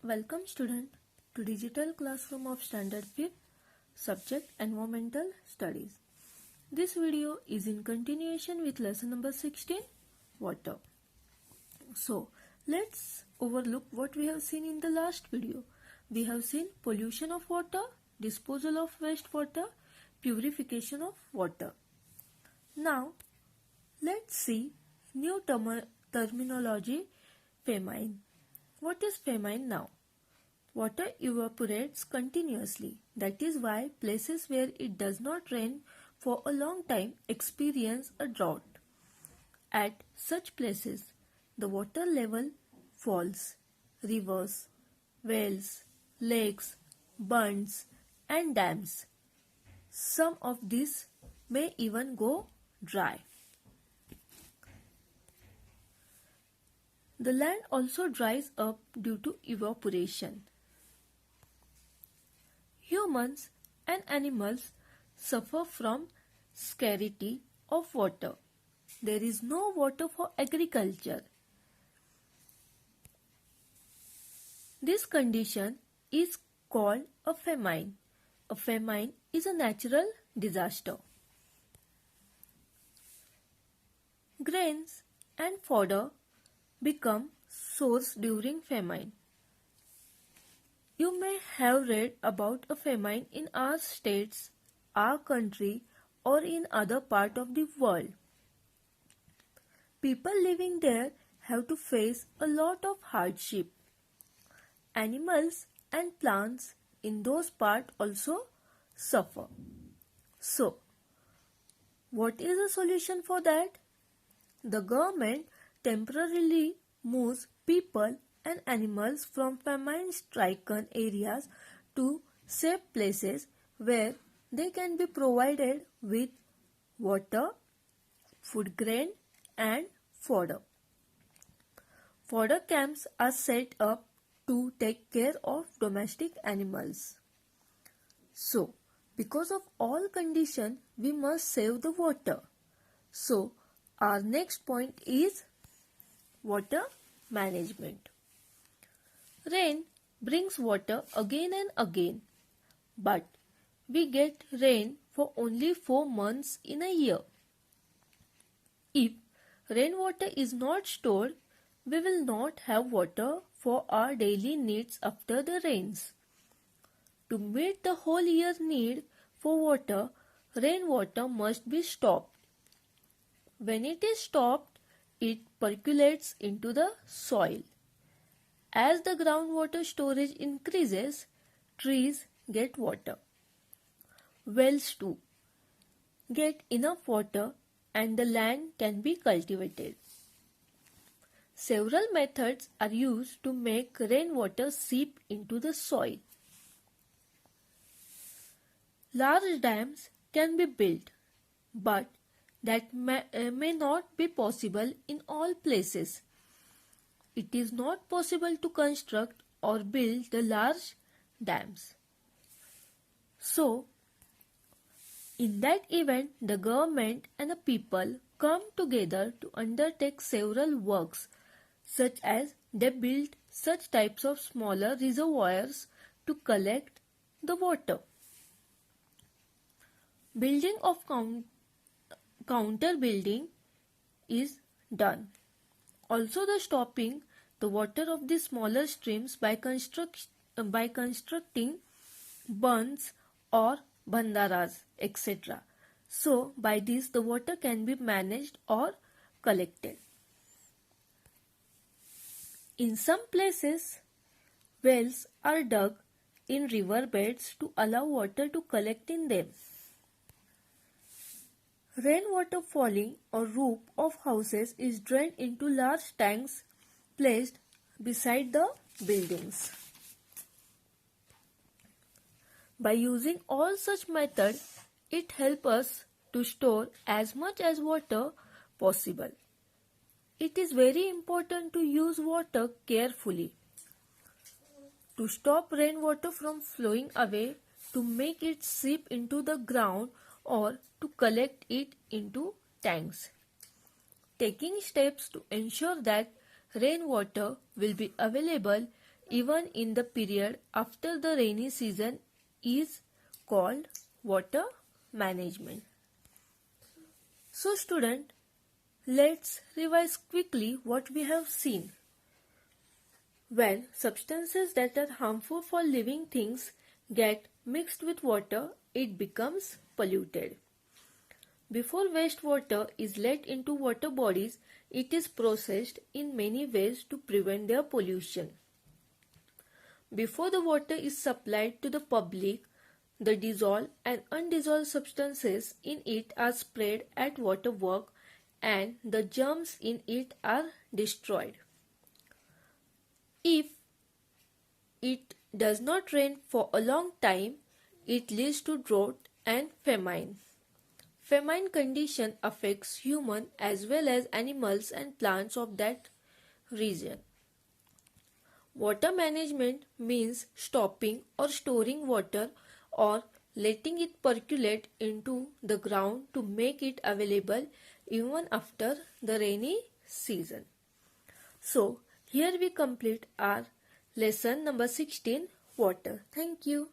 Welcome student to digital classroom of standard 5th subject environmental studies. This video is in continuation with lesson number 16 water. So let's overlook what we have seen in the last video. We have seen pollution of water, disposal of wastewater, purification of water. Now let's see new terminology, famine. What is famine now? Water evaporates continuously. That is why places where it does not rain for a long time experience a drought. At such places, the water level falls. Rivers, wells, lakes, bunds, and dams. Some of these may even go dry. The land also dries up due to evaporation. Humans and animals suffer from scarcity of water. There is no water for agriculture. This condition is called a famine. A famine is a natural disaster. Grains and fodder become scarce during famine. You may have read about a famine in our states, our country, or in other part of the world. People living there have to face a lot of hardship. Animals and plants in those parts also suffer. So, what is the solution for that? The government temporarily moves people and animals from famine-stricken areas to safe places where they can be provided with water, food grain, and fodder. Fodder camps are set up to take care of domestic animals. So, because of all conditions, we must save the water. So, our next point is water management. Rain brings water again and again, but we get rain for only 4 months in a year. If rainwater is not stored, we will not have water for our daily needs after the rains. To meet the whole year need for water, rainwater must be stopped. When it is stopped, it percolates into the soil. As the groundwater storage increases, trees get water. Wells too get enough water and the land can be cultivated. Several methods are used to make rainwater seep into the soil. Large dams can be built, but that may not be possible in all places. It is not possible to construct or build the large dams. So, in that event, the government and the people come together to undertake several works, such as they build such types of smaller reservoirs to collect the water. Building of counter building is done. Also, the stopping the water of the smaller streams by constructing bunds or bandharas, etc. So, by this the water can be managed or collected. In some places, wells are dug in river beds to allow water to collect in them. Rainwater falling or roof of houses is drained into large tanks placed beside the buildings. By using all such methods, it helps us to store as much as water possible. It is very important to use water carefully. To stop rainwater from flowing away, to make it seep into the ground, or to collect it into tanks. Taking steps to ensure that rainwater will be available even in the period after the rainy season is called water management. So student, let's revise quickly what we have seen. When substances that are harmful for living things get mixed with water, it becomes polluted. Before wastewater is let into water bodies, it is processed in many ways to prevent their pollution. Before the water is supplied to the public, the dissolved and undissolved substances in it are spread at water works and the germs in it are destroyed. If it does not rain for a long time, it leads to drought and famine. Famine condition affects human as well as animals and plants of that region. Water management means stopping or storing water or letting it percolate into the ground to make it available even after the rainy season. So, here we complete our lesson number 16, water. Thank you.